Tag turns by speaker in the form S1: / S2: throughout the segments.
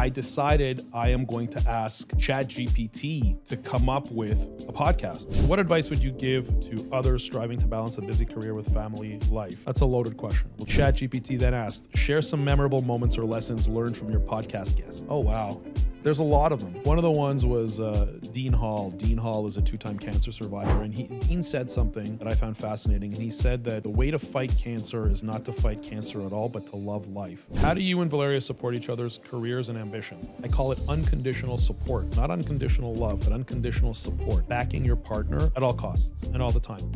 S1: I decided I am going to ask ChatGPT to come up with a podcast. So what advice would you give to others striving to balance a busy career with family life? That's a loaded question. Well, ChatGPT then asked, share some memorable moments or lessons learned from your podcast guest. Oh, wow. There's a lot of them. One of the ones was Dean Hall. Dean Hall is a 2-time cancer survivor, and Dean said something that I found fascinating. And he said that the way to fight cancer is not to fight cancer at all, but to love life. How do you and Valeria support each other's careers and ambitions? I call it unconditional support, not unconditional love, but unconditional support. Backing your partner at all costs and all the time.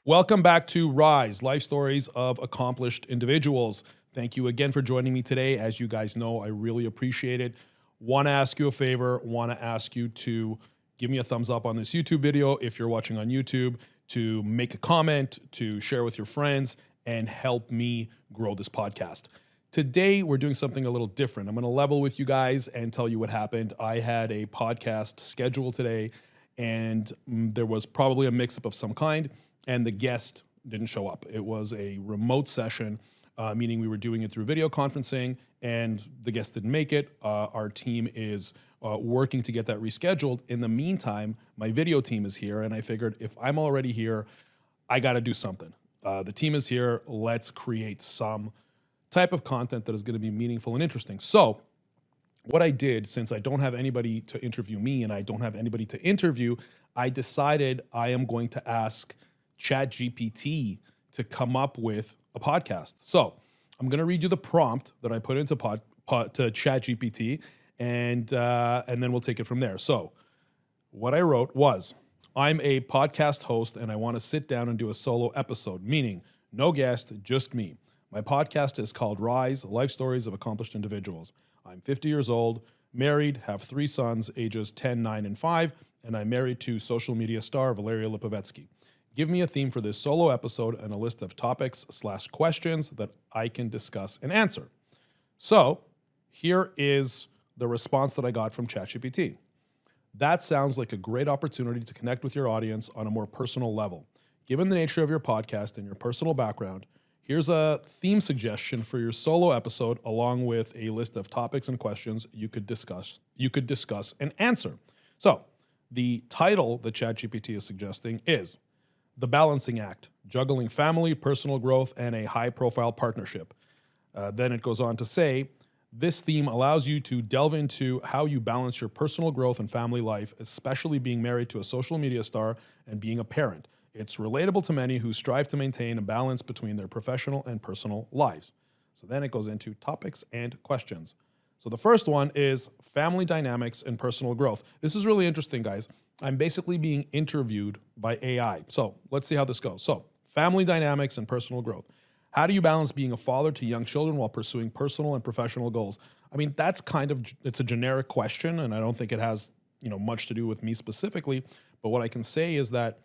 S1: Welcome back to Rise, Life Stories of Accomplished Individuals. Thank you again for joining me today. As you guys know, I really appreciate it. Want to ask you a favor, want to ask you to give me a thumbs up on this YouTube video if you're watching on YouTube, to make a comment, to share with your friends, and help me grow this podcast. Today, we're doing something a little different. I'm going to level with you guys and tell you what happened. I had a podcast scheduled today, and there was probably a mix-up of some kind, and the guest didn't show up. It was a remote session, meaning we were doing it through video conferencing, and the guest didn't make it. Our team is working to get that rescheduled. In the meantime, my video team is here, and I figured if I'm already here, I got to do something. The team is here. Let's create some type of content that is going to be meaningful and interesting. So what I did, since I don't have anybody to interview me and I don't have anybody to interview, I decided I am going to ask ChatGPT to come up with a podcast. So I'm going to read you the prompt that I put into to ChatGPT, and then we'll take it from there. So what I wrote was, I'm a podcast host and I want to sit down and do a solo episode, meaning no guest, just me. My podcast is called Rise, Life Stories of Accomplished Individuals. I'm 50 years old, married, have 3 sons, ages 10, 9, and 5, and I'm married to social media star Valeria Lipovetsky. Give me a theme for this solo episode and a list of topics/questions that I can discuss and answer. So here is the response that I got from ChatGPT. That sounds like a great opportunity to connect with your audience on a more personal level. Given the nature of your podcast and your personal background, here's a theme suggestion for your solo episode along with a list of topics and questions you could discuss and answer. So the title that ChatGPT is suggesting is The Balancing Act, Juggling Family, Personal Growth, and a High-Profile Partnership. Then it goes on to say, this theme allows you to delve into how you balance your personal growth and family life, especially being married to a social media star and being a parent. It's relatable to many who strive to maintain a balance between their professional and personal lives. So then it goes into topics and questions. So the first one is family dynamics and personal growth. This is really interesting, guys. I'm basically being interviewed by AI. So let's see how this goes. So family dynamics and personal growth. How do you balance being a father to young children while pursuing personal and professional goals? I mean, that's it's a generic question, and I don't think it has, much to do with me specifically. But what I can say is that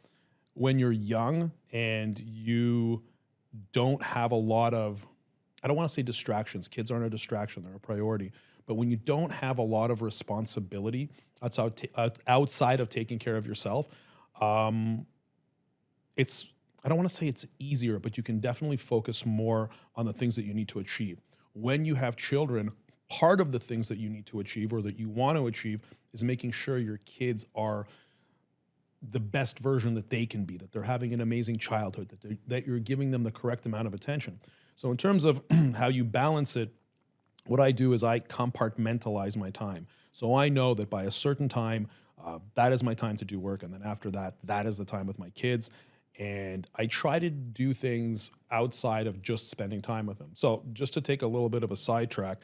S1: when you're young and you don't have a lot of, I don't want to say distractions. Kids aren't a distraction, they're a priority. But when you don't have a lot of responsibility outside of taking care of yourself, I don't want to say it's easier, but you can definitely focus more on the things that you need to achieve. When you have children, part of the things that you need to achieve or that you want to achieve is making sure your kids are the best version that they can be, that they're having an amazing childhood, that you're giving them the correct amount of attention. So in terms of how you balance it, what I do is I compartmentalize my time. So I know that by a certain time, that is my time to do work. And then after that, that is the time with my kids. And I try to do things outside of just spending time with them. So just to take a little bit of a sidetrack,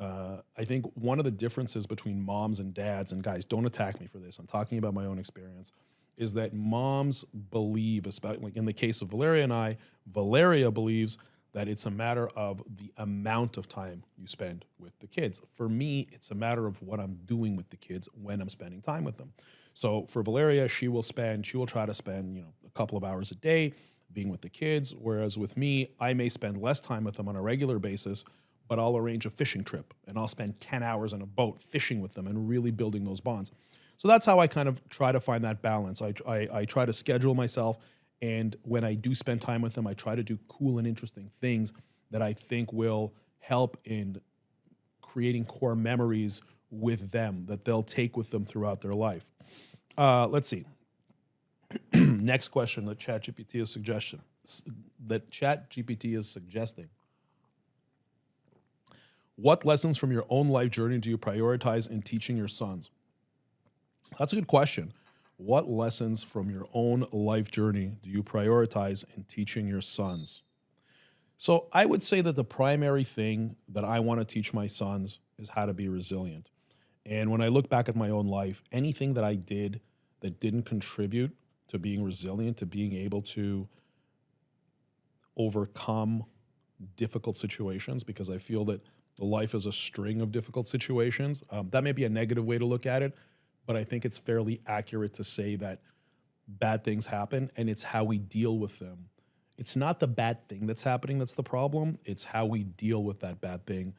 S1: I think one of the differences between moms and dads, and guys, don't attack me for this, I'm talking about my own experience, is that moms believe, especially like in the case of Valeria and I, Valeria believes that it's a matter of the amount of time you spend with the kids. For me, it's a matter of what I'm doing with the kids when I'm spending time with them. So for Valeria, she will try to spend, a couple of hours a day being with the kids. Whereas with me, I may spend less time with them on a regular basis, but I'll arrange a fishing trip and I'll spend 10 hours on a boat fishing with them and really building those bonds. So that's how I kind of try to find that balance. I try to schedule myself, and when I do spend time with them, I try to do cool and interesting things that I think will help in creating core memories with them that they'll take with them throughout their life. Let's see. Next question that ChatGPT is suggesting. What lessons from your own life journey do you prioritize in teaching your sons? That's a good question. What lessons from your own life journey do you prioritize in teaching your sons? So I would say that the primary thing that I want to teach my sons is how to be resilient. And when I look back at my own life, anything that I did that didn't contribute to being resilient, to being able to overcome difficult situations, because I feel that life is a string of difficult situations. That may be a negative way to look at it, but I think it's fairly accurate to say that bad things happen, and it's how we deal with them. It's not the bad thing that's happening that's the problem. It's how we deal with that bad thing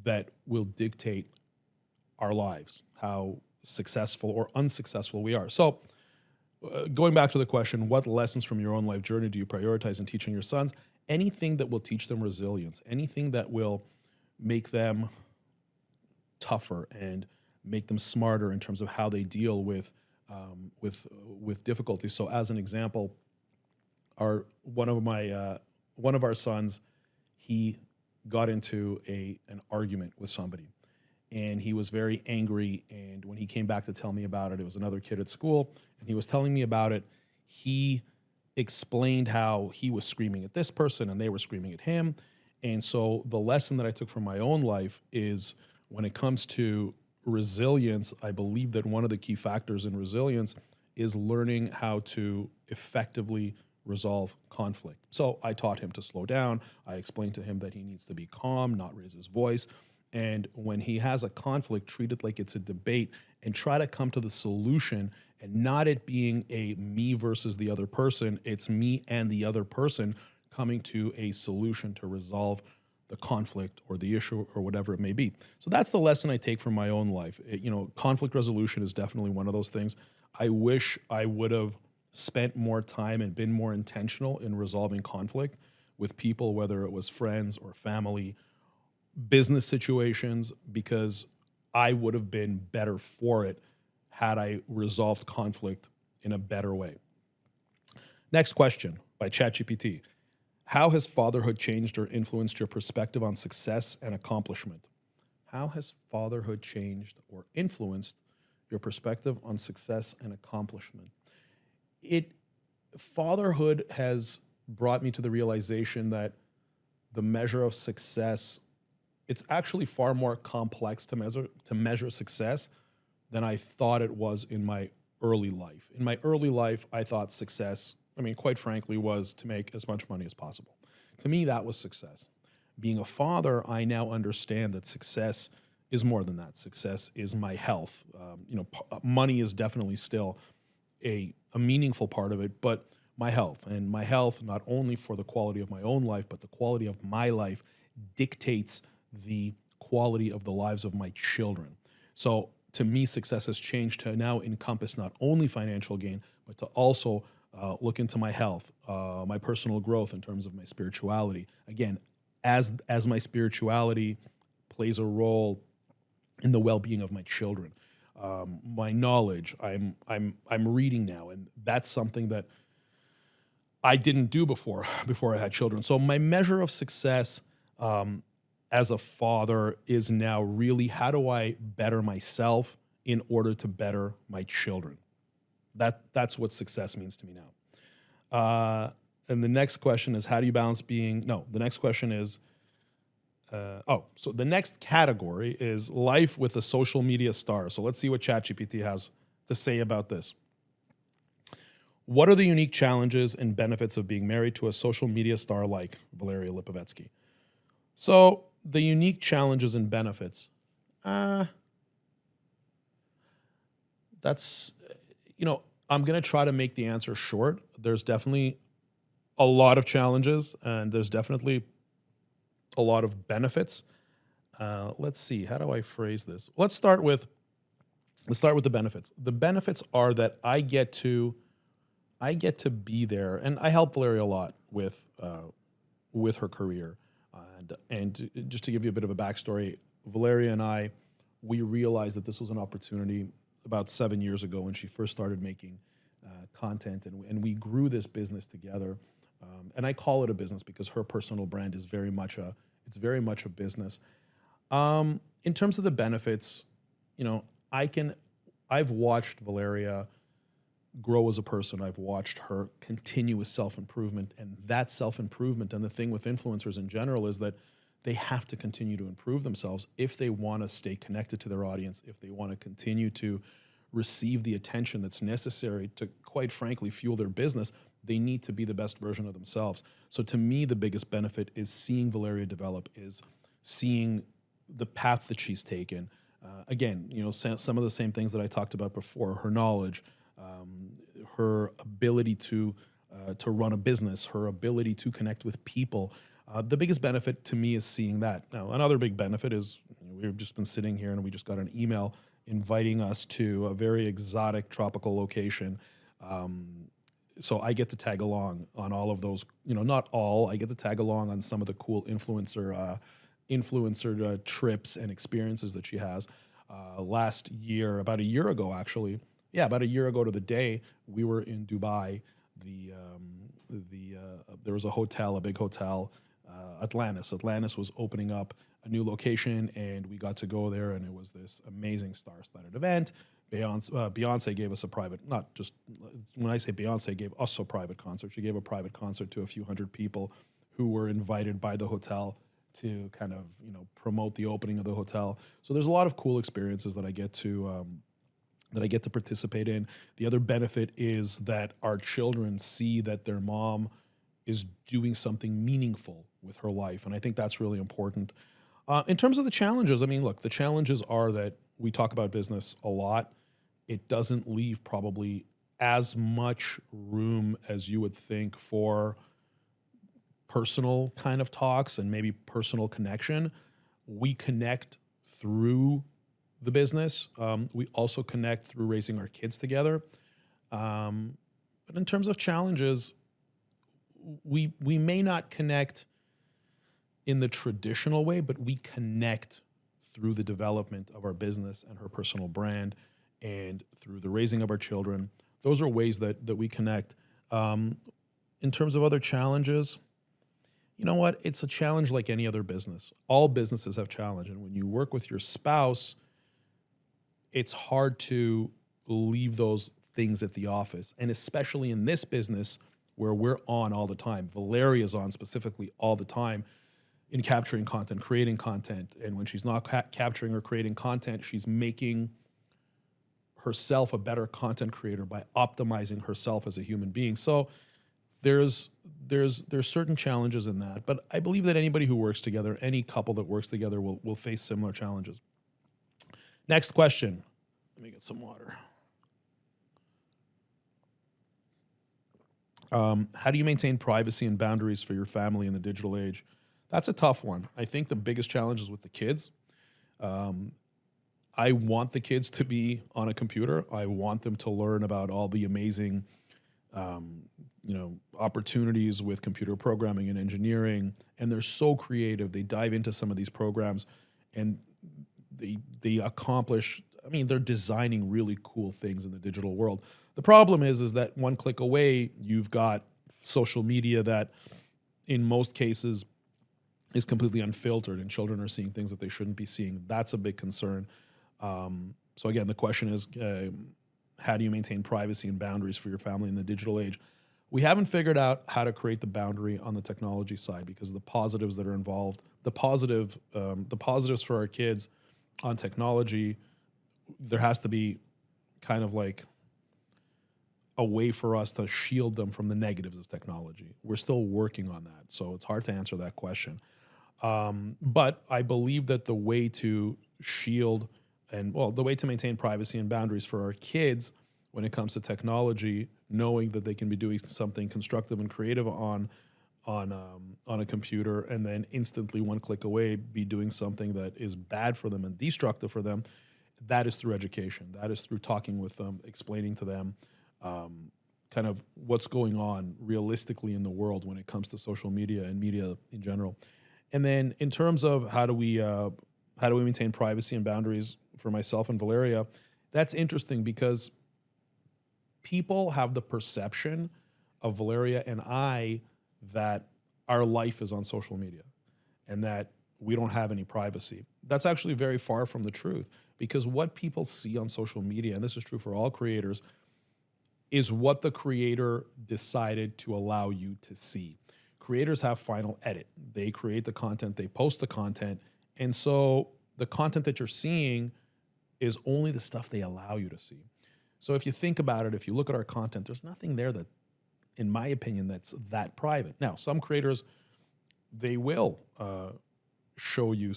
S1: that will dictate our lives, how successful or unsuccessful we are. So going back to the question, what lessons from your own life journey do you prioritize in teaching your sons? Anything that will teach them resilience, anything that will make them tougher and make them smarter in terms of how they deal with difficulty. So, as an example, one of our sons, he got into an argument with somebody, and he was very angry. And when he came back to tell me about it, it was another kid at school, and he was telling me about it. He explained how he was screaming at this person and they were screaming at him. And so the lesson that I took from my own life is, when it comes to resilience, I believe that one of the key factors in resilience is learning how to effectively resolve conflict. So I taught him to slow down. I explained to him that he needs to be calm, not raise his voice. And when he has a conflict, treat it like it's a debate and try to come to the solution, and not it being a me versus the other person. It's me and the other person coming to a solution to resolve the conflict or the issue or whatever it may be. So that's the lesson I take from my own life. Conflict resolution is definitely one of those things. I wish I would have spent more time and been more intentional in resolving conflict with people, whether it was friends or family, business situations, because I would have been better for it had I resolved conflict in a better way. Next question by ChatGPT. How has fatherhood changed or influenced your perspective on success and accomplishment? How has fatherhood changed or influenced your perspective on success and accomplishment? Fatherhood has brought me to the realization that the measure of success, it's actually far more complex to measure success than I thought it was in my early life. In my early life, I thought success, quite frankly, was to make as much money as possible. To me, that was success. Being a father, I now understand that success is more than that. Success is my health. Money is definitely still a meaningful part of it, but my health, and my health, not only for the quality of my own life, but the quality of my life, dictates the quality of the lives of my children. So to me, success has changed to now encompass not only financial gain, but to also look into my health, my personal growth in terms of my spirituality. Again, as my spirituality plays a role in the well-being of my children, my knowledge. I'm reading now, and that's something that I didn't do before I had children. So my measure of success as a father is now really, how do I better myself in order to better my children? That's what success means to me now. And the next question is, how do you balance the next question is, so the next category is life with a social media star. So let's see what ChatGPT has to say about this. What are the unique challenges and benefits of being married to a social media star like Valeria Lipovetsky? So the unique challenges and benefits, that's, I'm going to try to make the answer short. There's definitely a lot of challenges, and there's definitely a lot of benefits. Let's see, how do I phrase this? Let's start with the benefits. The benefits are that I get to be there, and I help Valeria a lot with her career. And just to give you a bit of a backstory, Valeria and I, we realized that this was an opportunity about 7 years ago when she first started making content, and we grew this business together. And I call it a business because her personal brand is very much a business. In terms of the benefits, you know, I've watched Valeria grow as a person. I've watched her continuous self-improvement, and that self-improvement, and the thing with influencers in general is that they have to continue to improve themselves if they want to stay connected to their audience, if they want to continue to receive the attention that's necessary to, quite frankly, fuel their business. They need to be the best version of themselves. So to me, the biggest benefit is seeing Valeria develop, is seeing the path that she's taken. Again, you know, some of the same things that I talked about before: her knowledge, her ability to run a business, her ability to connect with people. The biggest benefit to me is seeing that. Now, another big benefit is, you know, we've just been sitting here and we just got an email inviting us to a very exotic tropical location. So I get to tag along on all of those, you know, not all, I get to tag along on some of the cool influencer trips and experiences that she has. Last year, about a year ago, actually, about a year ago to the day, we were in Dubai. There was a hotel, a big hotel, Atlantis. Atlantis was opening up a new location, and we got to go there, and it was this amazing star-studded event. Beyonce gave us a private, not just, when I say Beyonce gave us a private concert, she gave a private concert to a few hundred people who were invited by the hotel to kind of, you know, promote the opening of the hotel. So there's a lot of cool experiences that I get to participate in. The other benefit is that our children see that their mom is doing something meaningful with her life, and I think that's really important. In terms of the challenges, I mean, look, the challenges are that we talk about business a lot. It doesn't leave probably as much room as you would think for personal kind of talks and maybe personal connection. We connect through the business. We also connect through raising our kids together. But in terms of challenges, we may not connect in the traditional way, but we connect through the development of our business and her personal brand, and through the raising of our children. Those are ways that we connect. In terms of other challenges, you know what? It's a challenge like any other business. All businesses have challenge. And when you work with your spouse, it's hard to leave those things at the office. And especially in this business where we're on all the time. Valeria's on specifically all the time in capturing content, creating content. And when she's not capturing or creating content, she's making herself a better content creator by optimizing herself as a human being. So there's certain challenges in that. But I believe that anybody who works together, any couple that works together will face similar challenges. Next question. Let me get some water. How do you maintain privacy and boundaries for your family in the digital age? That's a tough one. I think the biggest challenge is with the kids. I want the kids to be on a computer. I want them to learn about all the amazing, opportunities with computer programming and engineering. And they're so creative. They dive into some of these programs, and they accomplish. I mean, they're designing really cool things in the digital world. The problem is that one click away, you've got social media that, in most cases, is completely unfiltered, and children are seeing things that they shouldn't be seeing. That's a big concern. So again, the question is, how do you maintain privacy and boundaries for your family in the digital age? We haven't figured out how to create the boundary on the technology side, because the positives that are involved, the positives for our kids on technology, there has to be kind of like a way for us to shield them from the negatives of technology. We're still working on that, so it's hard to answer that question. But I believe that the way to shield the way to maintain privacy and boundaries for our kids when it comes to technology, knowing that they can be doing something constructive and creative on on a computer and then instantly one click away be doing something that is bad for them and destructive for them. That is through education. That is through talking with them, explaining to them kind of what's going on realistically in the world when it comes to social media and media in general. And then in terms of how do we maintain privacy and boundaries for myself and Valeria, that's interesting because people have the perception of Valeria and I that our life is on social media and that we don't have any privacy. That's actually very far from the truth, because what people see on social media, and this is true for all creators, is what the creator decided to allow you to see. Creators have final edit. They create the content, they post the content, and so the content that you're seeing is only the stuff they allow you to see. So if you think about it, if you look at our content, there's nothing there that, in my opinion, that's that private. Now, some creators, they will show you,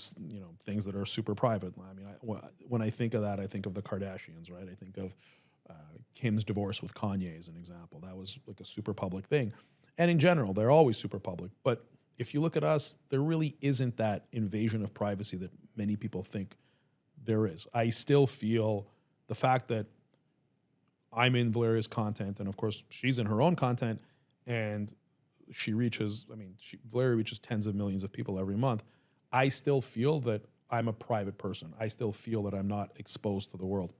S1: things that are super private. I mean, when I think of that, I think of the Kardashians, right? I think of Kim's divorce with Kanye as an example. That was like a super public thing. And in general, they're always super public. But if you look at us, there really isn't that invasion of privacy that many people think there is. I still feel the fact that I'm in Valeria's content, and of course she's in her own content, and Valeria reaches tens of millions of people every month. I still feel that I'm a private person. I still feel that I'm not exposed to the world.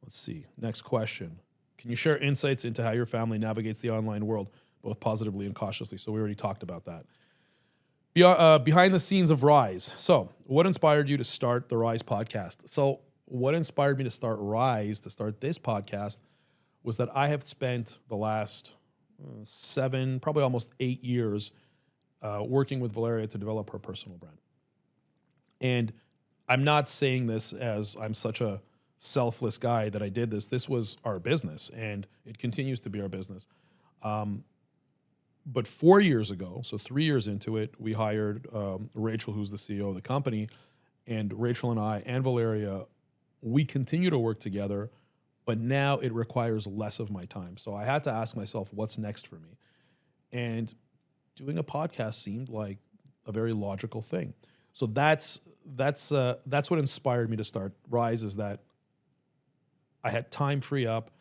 S1: Let's see. Next question. Can you share insights into how your family navigates the online world, both positively and cautiously? So we already talked about that. Behind the scenes of Rise. So what inspired you to start the Rise podcast? So what inspired me to start Rise, to start this podcast, was that I have spent the last 7, probably almost 8 years working with Valeria to develop her personal brand. And I'm not saying this as I'm such a selfless guy that I did this. This was our business, and it continues to be our business. But 4 years ago, so 3 years into it, we hired Rachel, who's the CEO of the company, and Rachel and I and Valeria, we continue to work together, but now it requires less of my time. So I had to ask myself, what's next for me? And doing a podcast seemed like a very logical thing. So that's what inspired me to start Rise, is that I had time free up.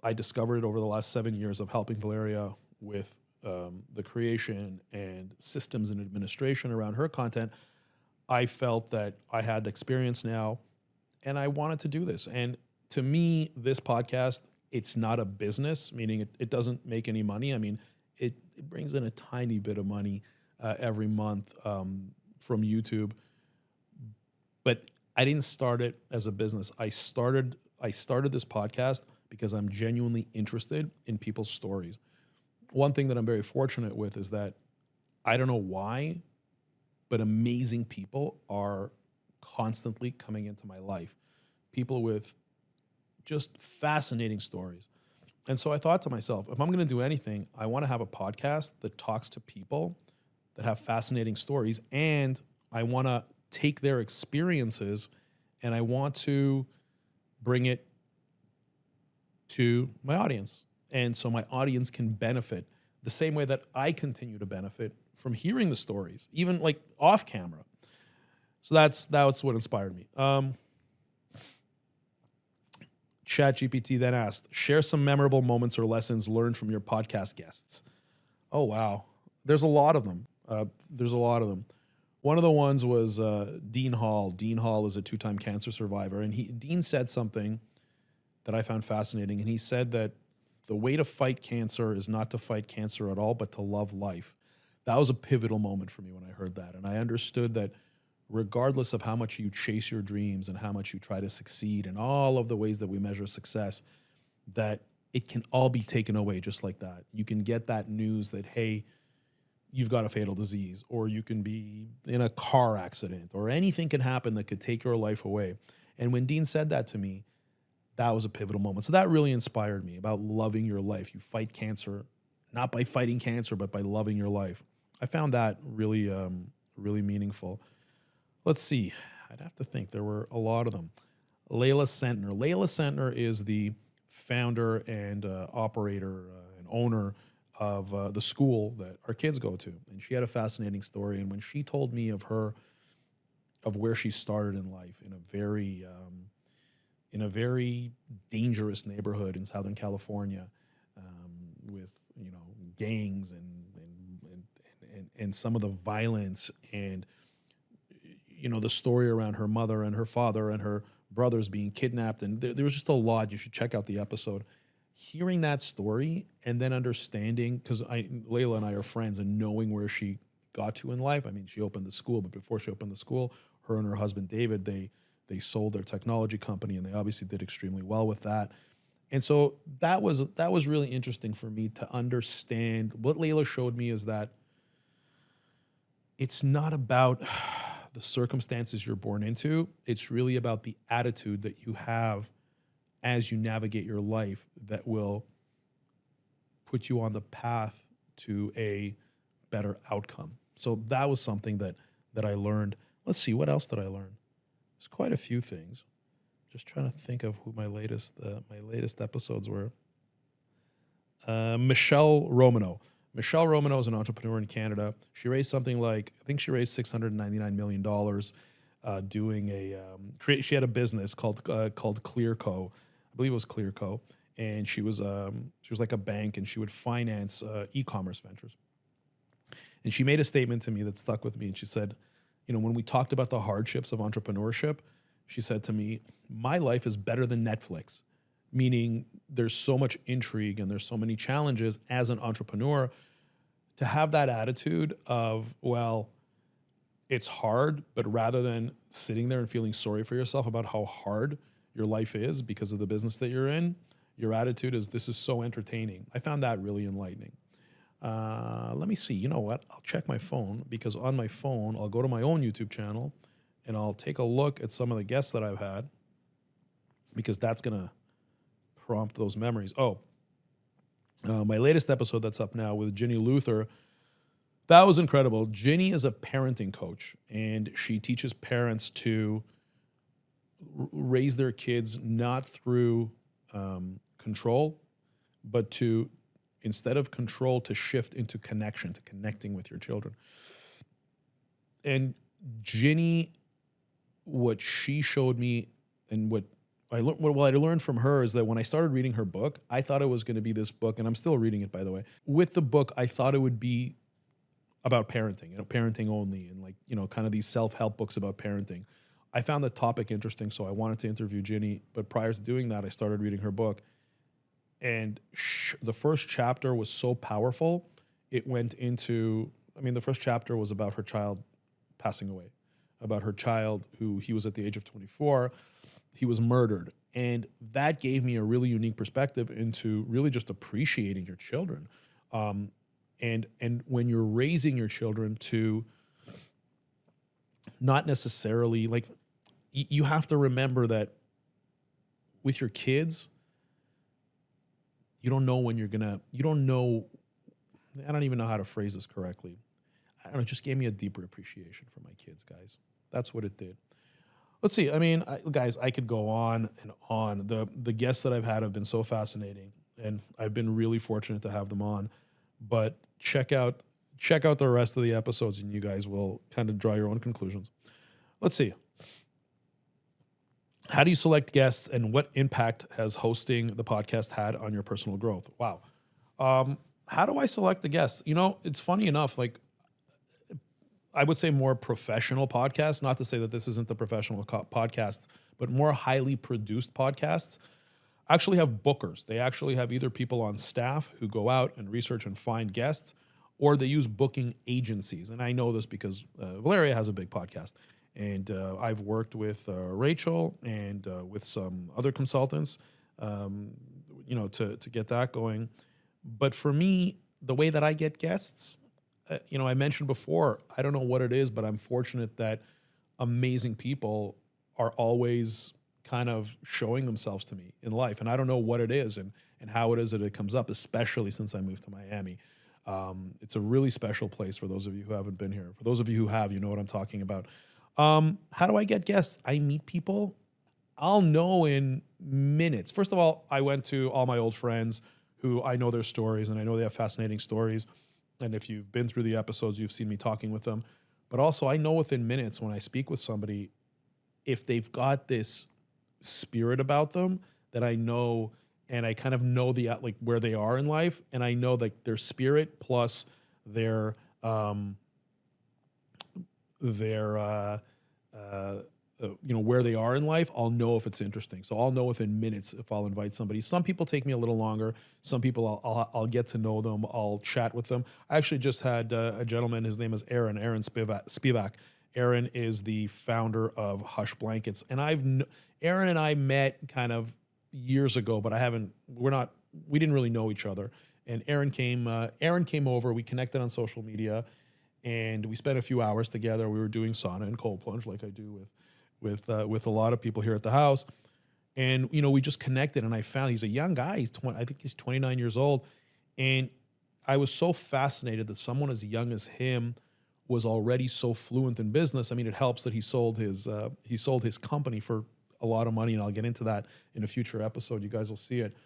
S1: I discovered it over the last 7 years of helping Valeria with the creation and systems and administration around her content. I felt that I had experience now, and I wanted to do this. And to me, this podcast, it's not a business, meaning it doesn't make any money. I mean, it brings in a tiny bit of money every month from YouTube. But I didn't start it as a business. I started this podcast because I'm genuinely interested in people's stories. One thing that I'm very fortunate with is that I don't know why, but amazing people are constantly coming into my life. People with just fascinating stories. And so I thought to myself, if I'm going to do anything, I want to have a podcast that talks to people that have fascinating stories, and I want to take their experiences and I want to bring it to my audience. And so my audience can benefit the same way that I continue to benefit from hearing the stories, even like off camera. So that's what inspired me. ChatGPT then asked, share some memorable moments or lessons learned from your podcast guests. Oh, wow. There's a lot of them. One of the ones was Dean Hall. Dean Hall is a 2-time cancer survivor. And Dean said something that I found fascinating. And he said that the way to fight cancer is not to fight cancer at all, but to love life. That was a pivotal moment for me when I heard that. And I understood that regardless of how much you chase your dreams and how much you try to succeed and all of the ways that we measure success, that it can all be taken away just like that. You can get that news that, hey, you've got a fatal disease, or you can be in a car accident, or anything can happen that could take your life away. And when Dean said that to me, that was a pivotal moment. So that really inspired me about loving your life. You fight cancer, not by fighting cancer, but by loving your life. I found that really, really meaningful. Let's see. I'd have to think. There were a lot of them. Layla Sentner. Layla Sentner is the founder and operator and owner of the school that our kids go to, and she had a fascinating story. And when she told me of where she started in life in a very dangerous neighborhood in Southern California, with gangs and some of the violence, and the story around her mother and her father and her brothers being kidnapped, and there was just a lot. You should check out the episode. Hearing that story and then understanding, because Layla and I are friends, and knowing where she got to in life. I mean, she opened the school, but before she opened the school, her and her husband David, they sold their technology company, and they obviously did extremely well with that. And so that was really interesting for me to understand. What Layla showed me is that it's not about the circumstances you're born into. It's really about the attitude that you have as you navigate your life that will put you on the path to a better outcome. So that was something that I learned. Let's see, what else did I learn? There's quite a few things. Just trying to think of who my latest episodes were. Michelle Romano. Michelle Romano is an entrepreneur in Canada. She raised something like, I think she raised $699 million doing she had a business called Clearco. I believe it was Clearco. And she was like a bank, and she would finance e-commerce ventures. And she made a statement to me that stuck with me. And she said, when we talked about the hardships of entrepreneurship, she said to me, my life is better than Netflix, meaning there's so much intrigue and there's so many challenges as an entrepreneur. To have that attitude of, well, it's hard, but rather than sitting there and feeling sorry for yourself about how hard your life is because of the business that you're in, your attitude is, this is so entertaining. I found that really enlightening. Let me see. You know what? I'll check my phone, because on my phone, I'll go to my own YouTube channel and I'll take a look at some of the guests that I've had, because that's going to prompt those memories. My latest episode that's up now with Ginny Luther, that was incredible. Ginny is a parenting coach, and she teaches parents to raise their kids not through control, but to, instead of control, to shift into connection, to connecting with your children. And Ginny, what she showed me, and what I learned from her, is that when I started reading her book, I thought it was going to be this book, and I'm still reading it, by the way. With the book, I thought it would be about parenting, parenting only, and kind of these self-help books about parenting. I found the topic interesting, so I wanted to interview Ginny. But prior to doing that, I started reading her book. And the first chapter was so powerful. It went into, the first chapter was about her child passing away, about her child who, he was at the age of 24, he was murdered. And that gave me a really unique perspective into really just appreciating your children. And when you're raising your children to not necessarily, you have to remember that with your kids, you don't know when you don't know, I don't even know how to phrase this correctly. I don't know, it just gave me a deeper appreciation for my kids, guys. That's what it did. Let's see. Guys, I could go on and on. The guests that I've had have been so fascinating, and I've been really fortunate to have them on. But check out the rest of the episodes, and you guys will kind of draw your own conclusions. Let's see. How do you select guests, and what impact has hosting the podcast had on your personal growth? Wow. How do I select the guests? It's funny enough, I would say more professional podcasts, not to say that this isn't the professional podcasts, but more highly produced podcasts actually have bookers. They actually have either people on staff who go out and research and find guests, or they use booking agencies. And I know this because Valeria has a big podcast. And I've worked with Rachel and with some other consultants, to get that going. But for me, the way that I get guests, I mentioned before, I don't know what it is, but I'm fortunate that amazing people are always kind of showing themselves to me in life. And I don't know what it is and how it is that it comes up, especially since I moved to Miami. It's a really special place for those of you who haven't been here. For those of you who have, you know what I'm talking about. How do I get guests? I meet people. I'll know in minutes. First of all, I went to all my old friends who I know their stories and I know they have fascinating stories. And if you've been through the episodes, you've seen me talking with them. But also, I know within minutes when I speak with somebody, if they've got this spirit about them that I know, and I kind of know the like where they are in life, and I know like their spirit plus their their where they are in life, I'll know if it's interesting. So I'll know within minutes if I'll invite somebody. Some people take me a little longer. Some people I'll get to know them. I'll chat with them. I actually just had a gentleman. His name is Aaron Spivak. Aaron is the founder of Hush Blankets, and Aaron and I met kind of years ago, but we didn't really know each other. And Aaron came over. We connected on social media, and we spent a few hours together. We were doing sauna and cold plunge like I do with a lot of people here at the house. And, we just connected, and I found he's a young guy. I think he's 29 years old. And I was so fascinated that someone as young as him was already so fluent in business. I mean, it helps that he sold his company for a lot of money, and I'll get into that in a future episode. You guys will see it.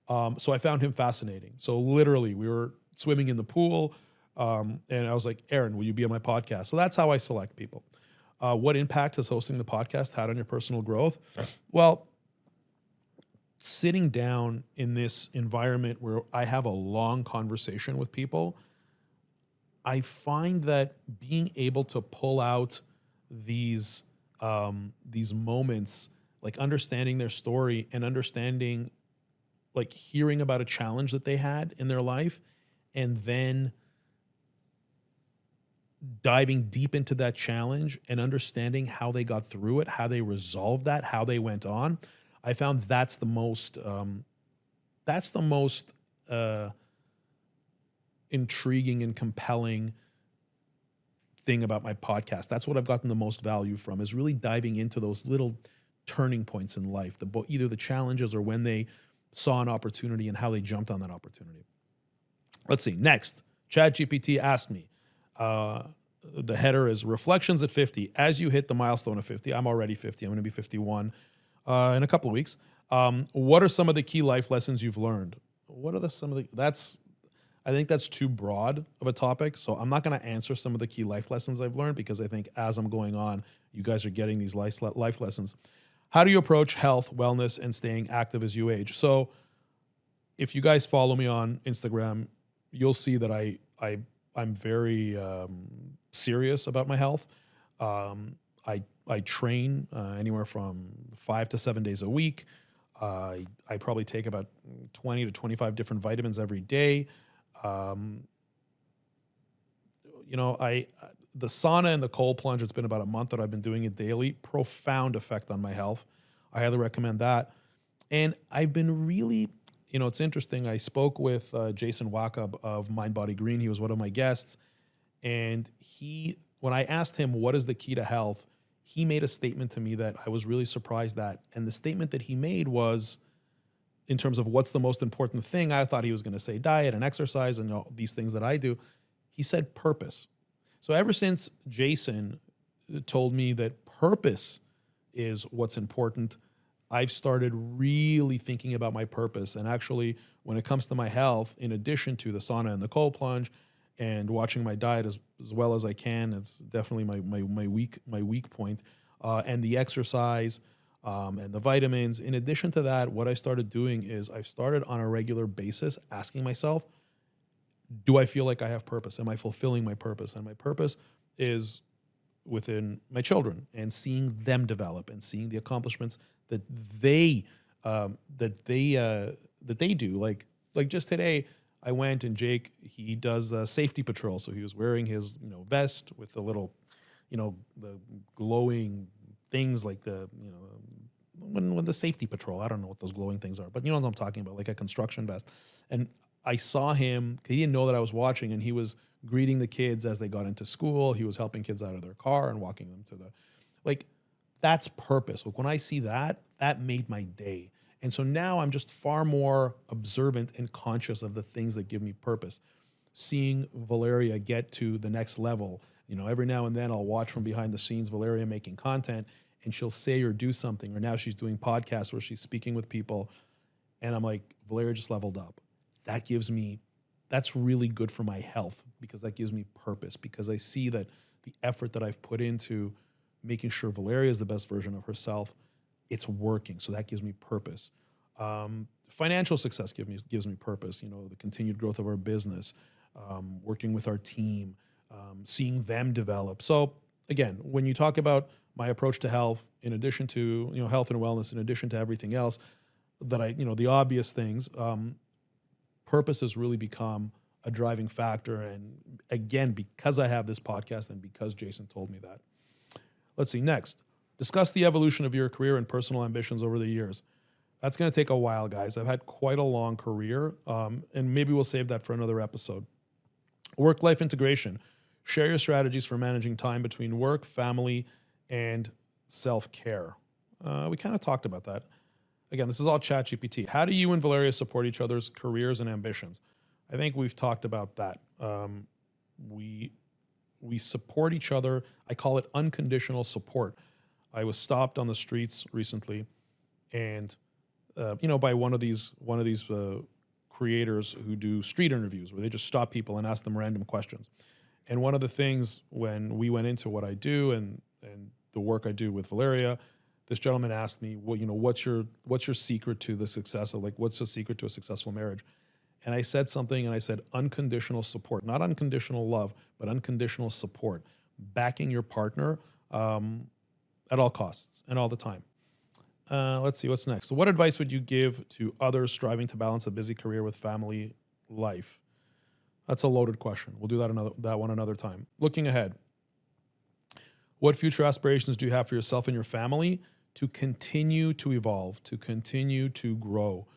S1: So I found him fascinating. So literally, we were swimming in the pool, and I was like, Aaron, will you be on my podcast? So that's how I select people. What impact has hosting the podcast had on your personal growth? Well, sitting down in this environment where I have a long conversation with people, I find that being able to pull out these moments, like understanding their story and understanding, like hearing about a challenge that they had in their life, and then diving deep into that challenge and understanding how they got through it, how they resolved that, how they went on. I found that's the most intriguing and compelling thing about my podcast. That's what I've gotten the most value from, is really diving into those little turning points in life, either the challenges or when they saw an opportunity and how they jumped on that opportunity. Let's see. Next, ChatGPT asked me, the header is Reflections at 50. As you hit the milestone of 50, I'm already 50. I'm going to be 51 in a couple of weeks. What are some of the key life lessons you've learned? I think that's too broad of a topic, so I'm not going to answer some of the key life lessons I've learned, because I think as I'm going on, you guys are getting these life lessons. How do you approach health, wellness, and staying active as you age? So if you guys follow me on Instagram, you'll see that I'm very serious about my health. I train anywhere from 5 to 7 days a week. I probably take about 20 to 25 different vitamins every day. The sauna and the cold plunge, it's been about a month that I've been doing it daily. Profound effect on my health. I highly recommend that. And I've been really, it's interesting. I spoke with Jason Wakab of Mind Body Green. He was one of my guests. And when I asked him, what is the key to health? He made a statement to me that I was really surprised at. And the statement that he made was, in terms of what's the most important thing, I thought he was going to say diet and exercise and all these things that I do. He said purpose. So ever since Jason told me that purpose is what's important, I've started really thinking about my purpose. And actually, when it comes to my health, in addition to the sauna and the cold plunge and watching my diet as well as I can, it's definitely my weak point, and the exercise, and the vitamins. In addition to that, what I started doing is I've started on a regular basis asking myself, do I feel like I have purpose? Am I fulfilling my purpose? And my purpose is within my children, and seeing them develop and seeing the accomplishments that they do. Like just today, I went and Jake, he does a safety patrol. So he was wearing his vest with the little, the glowing things, like when the safety patrol, I don't know what those glowing things are, but you know what I'm talking about, like a construction vest. And I saw him, he didn't know that I was watching, and he was greeting the kids as they got into school. He was helping kids out of their car and walking them to that's purpose. Like when I see that made my day. And so now I'm just far more observant and conscious of the things that give me purpose. Seeing Valeria get to the next level, every now and then I'll watch from behind the scenes Valeria making content, and she'll say or do something, or now she's doing podcasts where she's speaking with people. And I'm like, Valeria just leveled up. that's really good for my health, because that gives me purpose, because I see that the effort that I've put into making sure Valeria is the best version of herself, it's working. So that gives me purpose. Financial success gives me purpose. The continued growth of our business, working with our team, seeing them develop. So again, when you talk about my approach to health, in addition to health and wellness, in addition to everything else that the obvious things, purpose has really become a driving factor. And again, because I have this podcast and because Jason told me that. Let's see, next, discuss the evolution of your career and personal ambitions over the years. That's going to take a while, guys. I've had quite a long career, and maybe we'll save that for another episode. Work-life integration. Share your strategies for managing time between work, family, and self-care. We kind of talked about that. Again, this is all ChatGPT. How do you and Valeria support each other's careers and ambitions? I think we've talked about that. We support each other. I call it unconditional support. I was stopped on the streets recently, and by one of these creators who do street interviews, where they just stop people and ask them random questions. And one of the things when we went into what I do and the work I do with Valeria, this gentleman asked me, well, what's your secret to the success of, what's the secret to a successful marriage? And I said something, and I said unconditional support, not unconditional love, but unconditional support, backing your partner at all costs and all the time. Let's see, what's next? So what advice would you give to others striving to balance a busy career with family life? That's a loaded question. We'll do that one another time. Looking ahead, what future aspirations do you have for yourself and your family to continue to evolve, to continue to grow?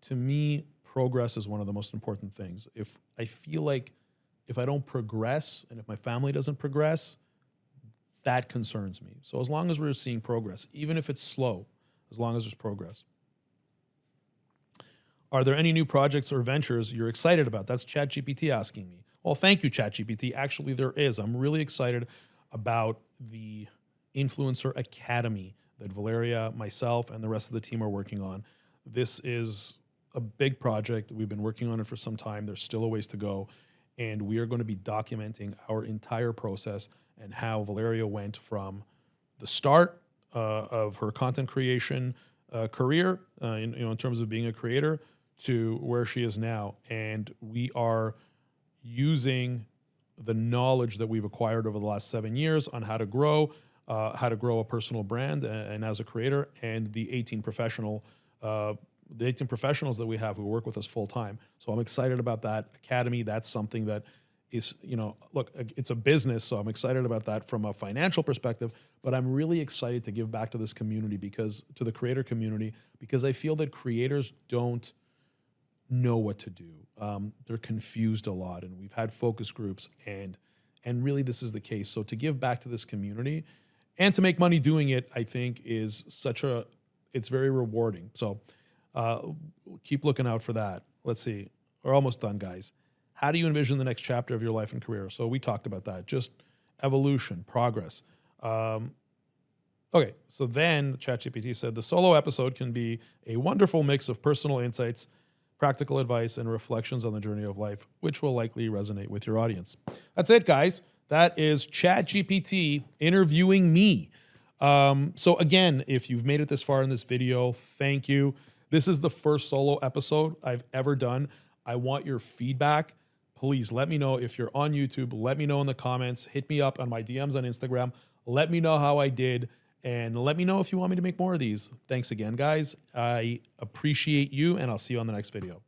S1: To me, progress is one of the most important things. If I feel like if I don't progress and if my family doesn't progress, that concerns me. So as long as we're seeing progress, even if it's slow, as long as there's progress. Are there any new projects or ventures you're excited about? That's ChatGPT asking me. Well, thank you, ChatGPT. Actually, there is. I'm really excited about the Influencer Academy that Valeria, myself, and the rest of the team are working on. This is a big project. We've been working on it for some time. There's still a ways to go. And we are going to be documenting our entire process and how Valeria went from the start of her content creation career, in terms of being a creator, to where she is now. And we are using the knowledge that we've acquired over the last 7 years on how to grow a personal brand and as a creator, and the 18 professionals that we have who work with us full time. So I'm excited about that academy. That's something that is, look, it's a business, so I'm excited about that from a financial perspective, but I'm really excited to give back to this community, to the creator community, because I feel that creators don't know what to do. They're confused a lot, and we've had focus groups, and really this is the case. So to give back to this community and to make money doing it, I think is it's very rewarding. So keep looking out for that. Let's see. We're almost done, guys. How do you envision the next chapter of your life and career? So we talked about that, just evolution, progress. Okay, so then ChatGPT said the solo episode can be a wonderful mix of personal insights, practical advice, and reflections on the journey of life, which will likely resonate with your audience. That's it, guys. That is ChatGPT interviewing me. So again, if you've made it this far in this video, thank you. This is the first solo episode I've ever done. I want your feedback. Please let me know if you're on YouTube. Let me know in the comments. Hit me up on my DMs on Instagram. Let me know how I did. And let me know if you want me to make more of these. Thanks again, guys. I appreciate you, and I'll see you on the next video.